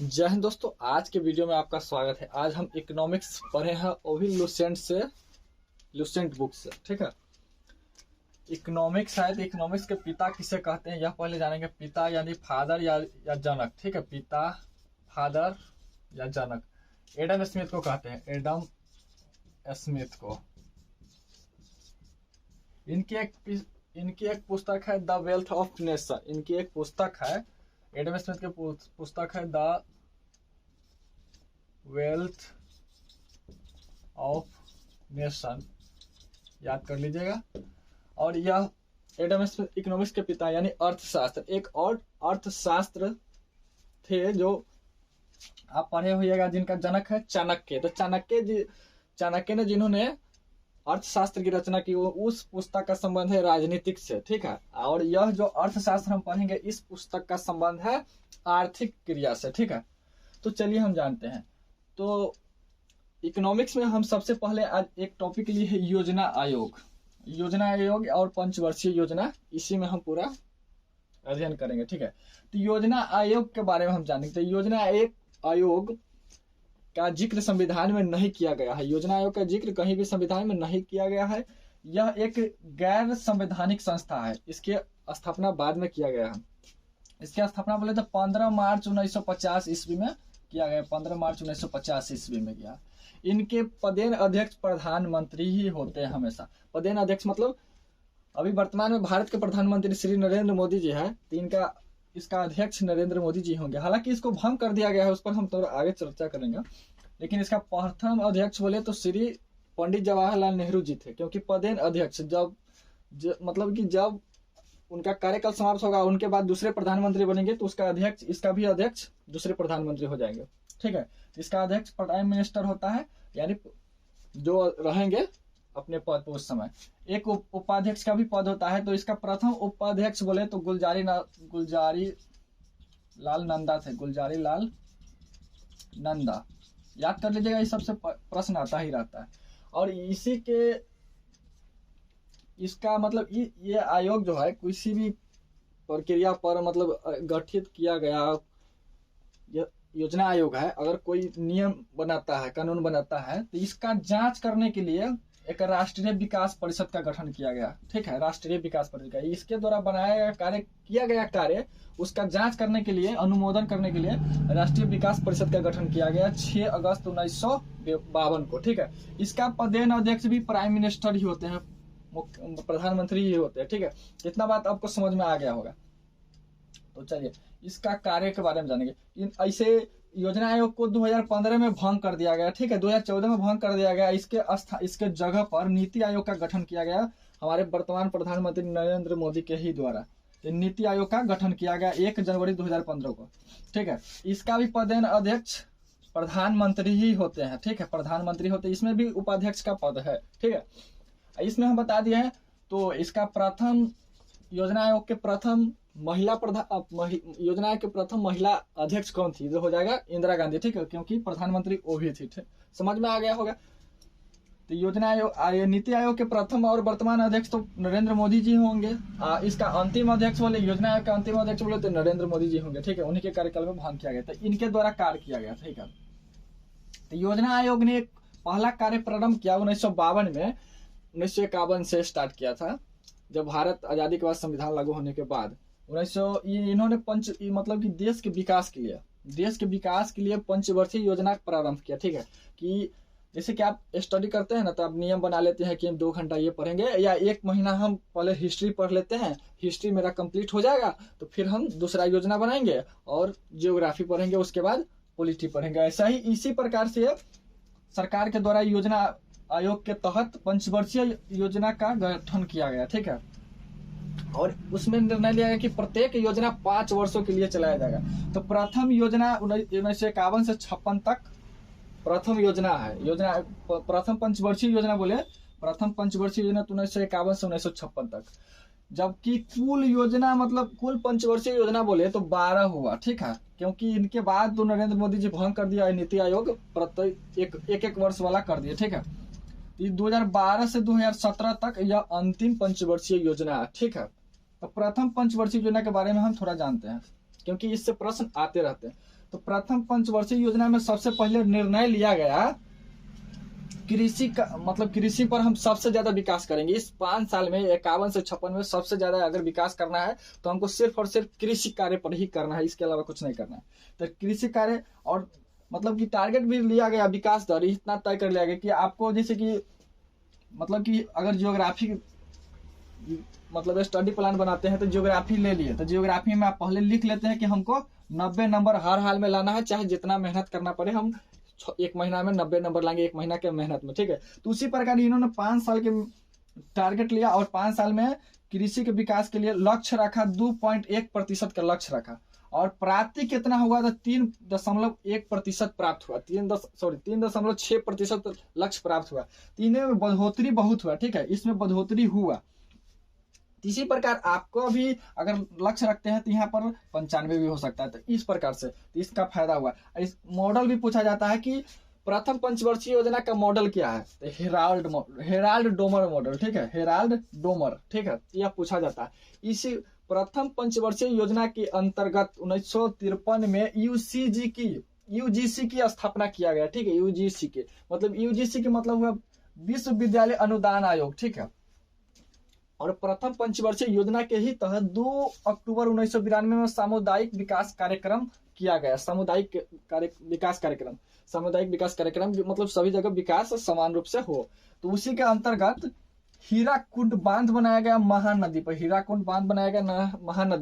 जय हिंद दोस्तों, आज के वीडियो में आपका स्वागत है। आज हम इकोनॉमिक्स पढ़े हैं, वो भी लुसेंट बुक से। ठीक है, इकोनॉमिक्स है तो इकोनॉमिक्स के पिता किसे कहते हैं यह पहले जानेंगे। पिता यानी फादर या जनक। ठीक है, पिता, फादर या जनक। एडम स्मिथ को कहते हैं, एडम स्मिथ को। इनकी एक पुस्तक है द वेल्थ ऑफ नेशन। इनकी एक पुस्तक है, एडम स्मिथ की पुस्तक है द वेल्थ ऑफ नेशन, याद कर लीजिएगा। और यह एडम स्मिथ इकोनॉमिक्स के पिता यानी अर्थशास्त्र। एक और अर्थशास्त्र थे जो आप पढ़े होइएगा, जिनका जनक है चाणक्य। तो चाणक्य ने जिन्होंने अर्थशास्त्र की रचना की, वो उस पुस्तक का संबंध है राजनीतिक से। ठीक है, और यह जो अर्थशास्त्र हम पढ़ेंगे, इस पुस्तक का संबंध है आर्थिक क्रिया से। ठीक है, तो चलिए हम जानते हैं। तो इकोनॉमिक्स में हम सबसे पहले आज एक टॉपिक लिए है योजना आयोग। योजना आयोग और पंचवर्षीय योजना, इसी में हम पूरा अध्ययन करेंगे। ठीक है, तो योजना आयोग के बारे में हम जानेंगे। तो योजना आयोग का जिक्र संविधान में नहीं किया गया है। योजना आयोग का जिक्र कहीं भी संविधान में नहीं किया गया है। यह एक गैर संवैधानिक संस्था है। इसकी स्थापना बाद में किया गया है। इसकी स्थापना बोले तो 15 मार्च 1950 ईस्वी में किया गया। 15 मार्च 1950 ईस्वी में किया। इनके पदेन अध्यक्ष प्रधानमंत्री ही होते हैं हमेशा। पदेन अध्यक्ष मतलब अभी वर्तमान में भारत के प्रधानमंत्री श्री नरेंद्र मोदी जी है, तो इसका अध्यक्ष नरेंद्र मोदी जी होंगे। हालांकि इसको भंग कर दिया गया है, उस पर हम थोड़ा आगे चर्चा करेंगे। लेकिन इसका प्रथम अध्यक्ष बोले तो श्री पंडित जवाहरलाल नेहरू जी थे। क्योंकि पदेन अध्यक्ष मतलब कि जब उनका कार्यकाल समाप्त होगा, उनके बाद दूसरे प्रधानमंत्री बनेंगे, तो इसका भी अध्यक्ष दूसरे प्रधानमंत्री हो जाएंगे। ठीक है, इसका अध्यक्ष प्राइम मिनिस्टर होता है, यानी जो रहेंगे अपने पद पर उस समय। एक उपाध्यक्ष का भी पद होता है। तो इसका प्रथम उपाध्यक्ष बोले तो गुलजारी लाल नंदा थे। गुलजारी लाल नंदा, याद कर लीजिएगा, इस सबसे प्रश्न आता ही रहता है। और इसका मतलब ये आयोग जो है किसी भी प्रक्रिया पर मतलब गठित किया गया योजना आयोग है। अगर कोई नियम बनाता है, कानून बनाता है, तो इसका जांच करने के लिए एक राष्ट्रीय विकास परिषद का गठन किया गया। ठीक है, राष्ट्रीय विकास परिषद, इसके द्वारा बनाया गया किया गया कार्य, उसका जांच करने के लिए, अनुमोदन करने के लिए राष्ट्रीय विकास परिषद का गठन किया गया 6 अगस्त 1952 को। ठीक है, इसका पदेन अध्यक्ष भी प्राइम मिनिस्टर ही होते हैं, प्रधानमंत्री ही होते हैं। ठीक है, इतना बात आपको समझ में आ गया होगा। तो चलिए इसका कार्य के बारे में जानेंगे। ऐसे योजना आयोग को 2015 में भंग कर दिया गया। ठीक है, 2014 में भंग कर दिया गया। इसके जगह पर नीति आयोग का गठन किया गया, हमारे वर्तमान प्रधानमंत्री नरेंद्र मोदी के ही द्वारा। नीति आयोग का गठन किया गया 1 जनवरी 2015 को। ठीक है, इसका भी पदेन अध्यक्ष प्रधानमंत्री ही होते हैं। ठीक है, प्रधानमंत्री होते हैं, इसमें भी उपाध्यक्ष का पद है। ठीक है, इसमें हम बता दिए हैं। तो इसका प्रथम योजना आयोग के प्रथम योजना आयोग के प्रथम महिला अध्यक्ष कौन थी? जो हो जाएगा इंदिरा गांधी। ठीक है, क्योंकि प्रधानमंत्री वो भी थी। समझ में आ गया होगा। तो योजना आयोग नीति आयोग के प्रथम और वर्तमान अध्यक्ष तो नरेंद्र मोदी जी होंगे। इसका अंतिम अध्यक्ष बोले, योजना आयोग का अंतिम अध्यक्ष बोले तो नरेंद्र मोदी जी होंगे। ठीक है, उन्हीं के कार्यकाल में भंग किया गया था, इनके द्वारा कार्य किया गया। ठीक है, तो योजना आयोग ने पहला कार्य प्रारंभ किया 1952 में। 1951 से स्टार्ट किया था, जब भारत आजादी के बाद संविधान लागू होने के बाद। इन्होंने मतलब कि देश के विकास के लिए पंचवर्षीय योजना प्रारंभ किया। ठीक है, कि जैसे कि आप स्टडी करते हैं ना, तो आप नियम बना लेते हैं कि हम 2 घंटा ये पढ़ेंगे, या 1 महीना हम पहले हिस्ट्री पढ़ लेते हैं, हिस्ट्री मेरा कंप्लीट हो जाएगा तो फिर हम दूसरा योजना बनाएंगे और जियोग्राफी पढ़ेंगे, उसके बाद पॉलिटी पढ़ेंगे। ऐसा ही इसी प्रकार से सरकार के द्वारा योजना आयोग के तहत पंचवर्षीय योजना का गठन किया गया। ठीक है, और उसमें निर्णय लिया गया कि प्रत्येक योजना 5 वर्षों के लिए चलाया जाएगा। तो प्रथम योजना 1951 से 56 तक प्रथम योजना है। प्रथम पंचवर्षीय योजना बोले, प्रथम पंचवर्षीय योजना 1951 से 1956 तक। जबकि कुल पंचवर्षीय योजना बोले तो 12 हुआ। ठीक है, क्योंकि इनके बाद तो नरेंद्र मोदी जी भंग कर दिया, नीति आयोग प्रत्येक एक वर्ष वाला कर दिया। ठीक है, 2012 से 2017 तक यह अंतिम पंचवर्षीय योजना है। ठीक है, तो प्रथम पंचवर्षीय योजना के बारे में हम थोड़ा जानते हैं, क्योंकि इससे प्रश्न आते रहते हैं। तो प्रथम पंचवर्षीय योजना में सबसे पहले निर्णय लिया गया कृषि का, मतलब कृषि पर हम सबसे ज्यादा विकास करेंगे इस 5 साल में, 51 से 56 में सबसे ज्यादा अगर विकास करना है तो हमको सिर्फ और सिर्फ कृषि कार्य पर ही करना है, इसके अलावा कुछ नहीं करना है। तो कृषि कार्य, और मतलब कि टारगेट भी लिया गया, विकास दर इतना तय कर लिया गया कि आपको जैसे कि मतलब कि अगर जियोग्राफी मतलब स्टडी प्लान बनाते हैं तो जियोग्राफी ले लिए, तो जियोग्राफी में आप पहले लिख लेते हैं कि हमको 90 नंबर हर हाल में लाना है, चाहे जितना मेहनत करना पड़े, हम 1 महीना में 90 नंबर लाएंगे, 1 महीना के मेहनत में, ठीक है। तो उसी प्रकार इन्होंने 5 साल के टारगेट लिया और 5 साल में कृषि के विकास के लिए लक्ष्य रखा, 2.1% का लक्ष्य रखा, और प्राप्ति कितना हुआ था, 3.1% प्राप्त हुआ, 3.6% लक्ष्य प्राप्त हुआ। तीनों में बढ़ोतरी बहुत हुआ, ठीक है, इसमें बढ़ोतरी हुआ। इसी प्रकार आपको भी अगर लक्ष्य रखते हैं तो यहाँ पर 95 भी हो सकता है, तो इस प्रकार से इसका फायदा हुआ। इस मॉडल भी पूछा जाता है कि प्रथम पंचवर्षीय योजना का मॉडल क्या है, तो हेराल्ड डोमर मॉडल, ठीक है, हेराल्ड डोमर, ठीक है, यह पूछा जाता है। इसी प्रथम पंचवर्षीय योजना के अंतर्गत 1953 में यूजीसी की स्थापना किया गया, ठीक है, यूजीसी के मतलब हुआ विश्वविद्यालय अनुदान आयोग, ठीक है। और प्रथम पंचवर्षीय योजना के ही तहत 2 अक्टूबर 1992 में सामुदायिक विकास कार्यक्रम किया गया। सामुदायिक विकास कार्यक्रम मतलब सभी जगह विकास समान रूप से हो, तो उसी के अंतर्गत हीराकुंड बांध बनाया गया महानदी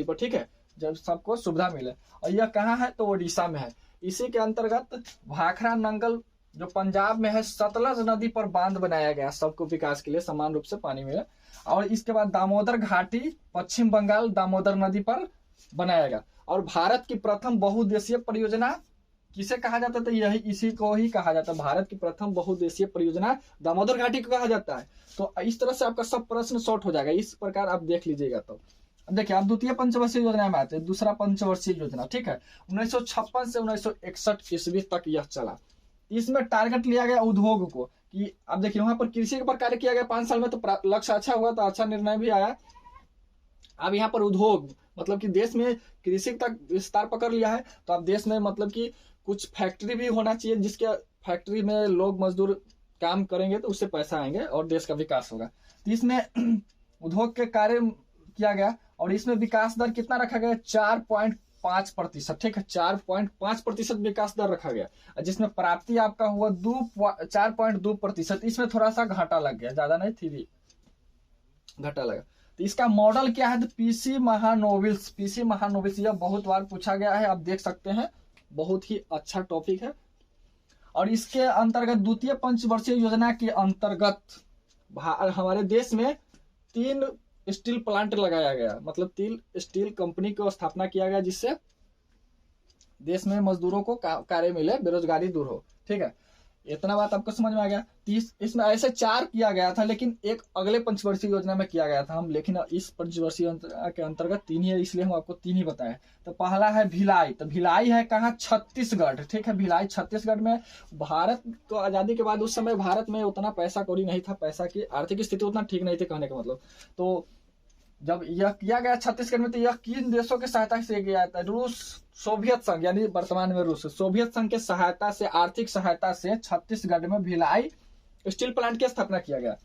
पर, ठीक है, जब सबको सुविधा मिले। और यह कहाँ है, तो ओडिशा में है। इसी के अंतर्गत भाखड़ा नंगल जो पंजाब में है, सतलज नदी पर बांध बनाया गया, सबको विकास के लिए समान रूप से पानी मिले। और इसके बाद दामोदर घाटी पश्चिम बंगाल दामोदर नदी पर बनाया गया। और भारत की प्रथम बहुउद्देशीय परियोजना किसे कहा जाता था, यही इसी को ही कहा जाता है, भारत की प्रथम बहुउद्देशीय परियोजना दामोदर घाटी को कहा जाता है। तो इस तरह से आपका सब प्रश्न शॉर्ट हो जाएगा, इस प्रकार आप देख लीजिएगा। तो देखिए आप द्वितीय पंचवर्षीय योजना में आते हैं, दूसरा पंचवर्षीय योजना, ठीक है, 1956 से 1961 ईस्वी तक यह चला। इसमें टारगेट लिया गया उद्योग को कि अब देखिए वहां पर कृषि के पर कार्य किया गया 5 साल में, तो लक्ष्य अच्छा हुआ, तो अच्छा निर्णय भी आया। अब यहाँ पर उद्योग मतलब कि देश में कृषि तक विस्तार पकड़ लिया है, तो अब देश में मतलब कि कुछ फैक्ट्री भी होना चाहिए, जिसके फैक्ट्री में लोग मजदूर काम करेंगे तो उससे पैसा आएंगे और देश का विकास होगा। तो इसमें उद्योग के कार्य किया गया और इसमें विकास दर कितना रखा गया, 4.5%, ठीक है, 4.5% विकास दर रखा गया, जिसमें प्राप्ति आपका हुआ 4.2%। इसमें थोड़ा सा घाटा लग गया, ज्यादा नहीं, 3 घाटा लगा। तो इसका मॉडल क्या है, तो पीसी महानोबिल्स, यह बहुत बार पूछा गया है, आप देख सकते हैं, बहुत ही अच्छा टॉपिक है। और इसके अंतर्गत द्वितीय पंचवर्षीय योजना के अंतर्गत हमारे देश में 3 स्टील प्लांट लगाया गया, मतलब 3 स्टील कंपनी को स्थापना किया गया, जिससे देश में मजदूरों को कार्य मिले, बेरोजगारी दूर हो, ठीक है। इतना बात आपको समझ में आ गया। इसमें ऐसे 4 किया गया था, लेकिन एक अगले पंचवर्षीय योजना में किया गया था हम, लेकिन इस पंचवर्षीय के अंतर्गत 3 ही है, इसलिए हम आपको 3 ही बताए। तो पहला है भिलाई, तो भिलाई है कहाँ, छत्तीसगढ़, ठीक है, भिलाई छत्तीसगढ़ में। भारत को आजादी के बाद उस समय भारत में उतना पैसा कौड़ी नहीं था, पैसा की आर्थिक स्थिति उतना ठीक नहीं थी, कहने का मतलब। तो जब यह किया गया छत्तीसगढ़ में, तो यह किन देशों के सहायता से किया था, रूस, सोवियत संघ, यानी वर्तमान में रूस, सोवियत संघ के सहायता से, आर्थिक सहायता से छत्तीसगढ़ में भिलाई स्टील प्लांट की स्थापना किया गया।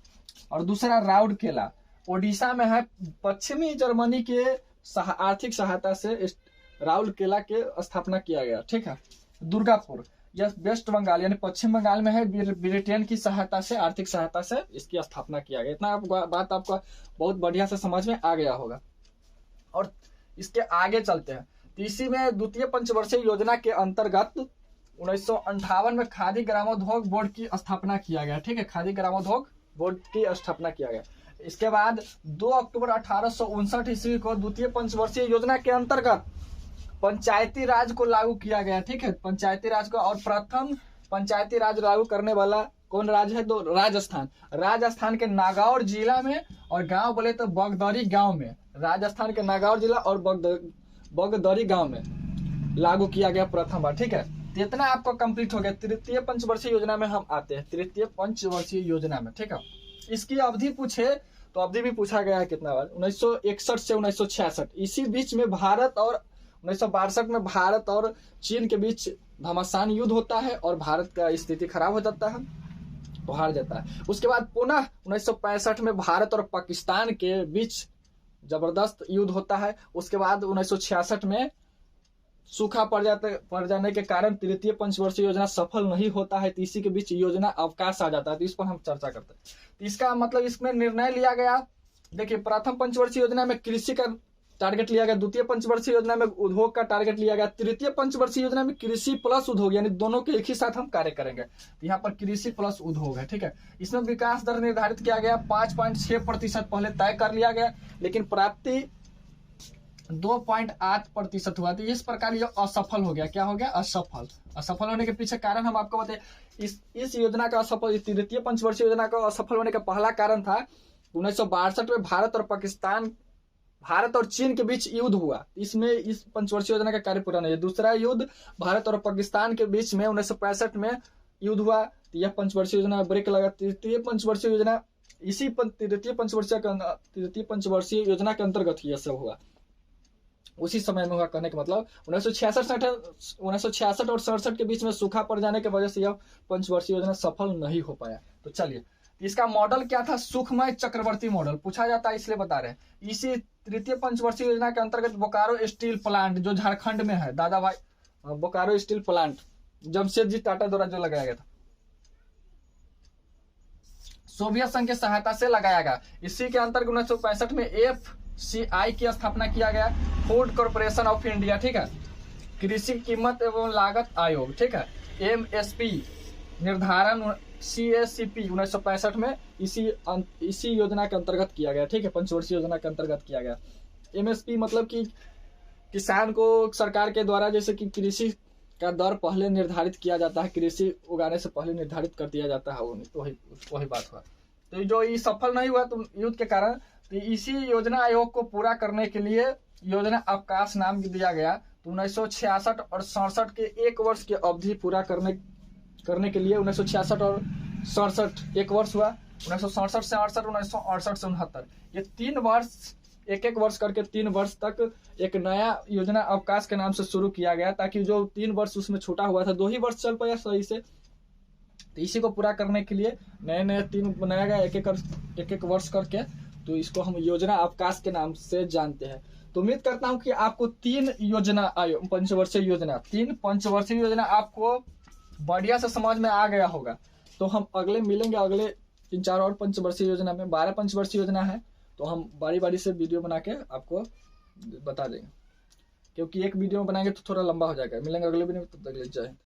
और दूसरा राउरकेला ओडिशा में है, पश्चिमी जर्मनी के आर्थिक सहायता से राउरकेला के स्थापना किया गया, ठीक है। दुर्गापुर यह वेस्ट बंगाल यानी पश्चिम बंगाल में है, ब्रिटेन की सहायता से, आर्थिक सहायता से इसकी स्थापना किया गया। इतना बात आपको बहुत बढ़िया से समझ में आ गया होगा। और इसके आगे चलते हैं, इसी में द्वितीय पंचवर्षीय योजना के अंतर्गत 1958 में खादी ग्रामोद्योग बोर्ड की स्थापना किया गया, ठीक है, खादी ग्रामोद्योग बोर्ड की स्थापना किया गया। इसके बाद 2 अक्टूबर 1859 ईस्वी को द्वितीय पंचवर्षीय योजना के अंतर्गत पंचायती राज को लागू किया गया, ठीक है, पंचायती राज को। और प्रथम पंचायती राज लागू करने वाला कौन राज्य है, तो राजस्थान के नागौर जिला में, और गांव बोले तो बगदरी गांव में, राजस्थान के नागौर जिला और बगदरी गांव में लागू किया गया प्रथम बार, ठीक है। इतना आपको कंप्लीट हो गया। तृतीय पंचवर्षीय योजना में हम आते हैं, तृतीय पंचवर्षीय योजना में, ठीक है। इसकी अवधि पूछे तो अवधि भी पूछा गया है कितना बार, 1961 से 1966। इसी बीच में भारत और 1962 में भारत और चीन के बीच घमासान युद्ध होता है और भारत का स्थिति खराब हो जाता है, तो हार जाता है। उसके बाद पुनः 1965 में भारत और पाकिस्तान के बीच जबरदस्त युद्ध होता है। उसके बाद 1966 में सूखा पड़ जाने के कारण तृतीय पंचवर्षीय योजना सफल नहीं होता है, तो इसी के बीच योजना अवकाश आ जाता है। तो इस पर हम चर्चा करते हैं। तो इसका मतलब इसमें निर्णय लिया गया, देखिए प्रथम पंचवर्षीय योजना में कृषि का टारगेट लिया गया, द्वितीय पंचवर्षीय योजना में उद्योग का टारगेट लिया गया, तृतीय पंचवर्षीय योजना में कृषि प्लस उद्योग, यानी दोनों के एक ही साथ हम कार्य करेंगे। तो यहाँ पर कृषि प्लस उद्योग है, ठीक है। इसमें विकास दर निर्धारित किया गया 5.6% पहले तय कर लिया गया, लेकिन प्राप्ति 2.8% हुआ। तो इस प्रकार यह असफल हो गया। क्या हो गया? असफल होने के पीछे कारण हम आपको बताए। इस योजना का असफल, तृतीय पंचवर्षीय योजना का असफल होने का पहला कारण था 1962 में भारत और चीन के बीच युद्ध हुआ, इसमें इस पंचवर्षीय योजना का कार्य पूरा नहीं है। दूसरा युद्ध भारत और पाकिस्तान के बीच में 1965 में युद्ध हुआ, तो यह पंचवर्षीय योजना में ब्रेक लगा। तृतीय पंचवर्षीय योजना इसी तृतीय पंचवर्षीय योजना के अंतर्गत यह सब हुआ, उसी समय में हुआ। कहने का मतलब 1966 और 67 के बीच में सूखा पड़ जाने की वजह से यह पंचवर्षीय योजना सफल नहीं हो पाया। तो चलिए, इसका मॉडल क्या था? सुखमय चक्रवर्ती मॉडल पूछा जाता है, इसलिए बता रहे हैं। इसी तृतीय पंचवर्षीय योजना के अंतर्गत बोकारो स्टील प्लांट जो झारखंड में है, दादा भाई बोकारो स्टील प्लांट जमशेदजी टाटा द्वारा जो लगाया गया था, सोवियत संघ की सहायता से लगाया गया। इसी के अंतर्गत 1965 में FCI की स्थापना किया गया, फूड कॉर्पोरेशन ऑफ इंडिया, ठीक है। कृषि कीमत एवं लागत आयोग, ठीक है। MSP निर्धारण CACP 1965 में इसी योजना के अंतर्गत किया गया, ठीक है। पंचवर्षीय योजना के अंतर्गत किया गया। MSP मतलब कि किसान को सरकार के द्वारा जैसे कि कृषि का दर पहले निर्धारित किया जाता है, कृषि उगाने से पहले निर्धारित कर दिया जाता है, तो वही बात हुआ। तो जो ये सफल नहीं हुआ तो युद्ध के कारण, तो इसी योजना आयोग को पूरा करने के लिए योजना अवकाश नाम दिया गया। तो 1966 और 67 के एक वर्ष की अवधि पूरा करने के लिए 1966 और 67 एक वर्ष हुआ, 1967 से 68, 1968 से 69, ये 3 वर्ष, एक वर्ष करके 3 वर्ष तक एक नया योजना अवकाश के नाम से शुरू किया गया, ताकि जो 3 वर्ष उसमें छूटा हुआ था 2 ही वर्ष चल पाया सही से। तो इसी को पूरा करने के लिए नए 3 बनाया गया, एक वर्ष करके। तो इसको हम योजना अवकाश के नाम से जानते हैं। तो उम्मीद करता हूं कि आपको 3 पंचवर्षीय योजना आपको बढ़िया से समझ में आ गया होगा। तो हम अगले मिलेंगे, अगले 3-4 और पंचवर्षीय योजना में 12 पंचवर्षीय योजना है, तो हम बारी से वीडियो बना के आपको बता देंगे, क्योंकि एक वीडियो में बनाएंगे तो थोड़ा लंबा हो जाएगा। मिलेंगे अगले वीडियो में, तब तक ले जय हिंद।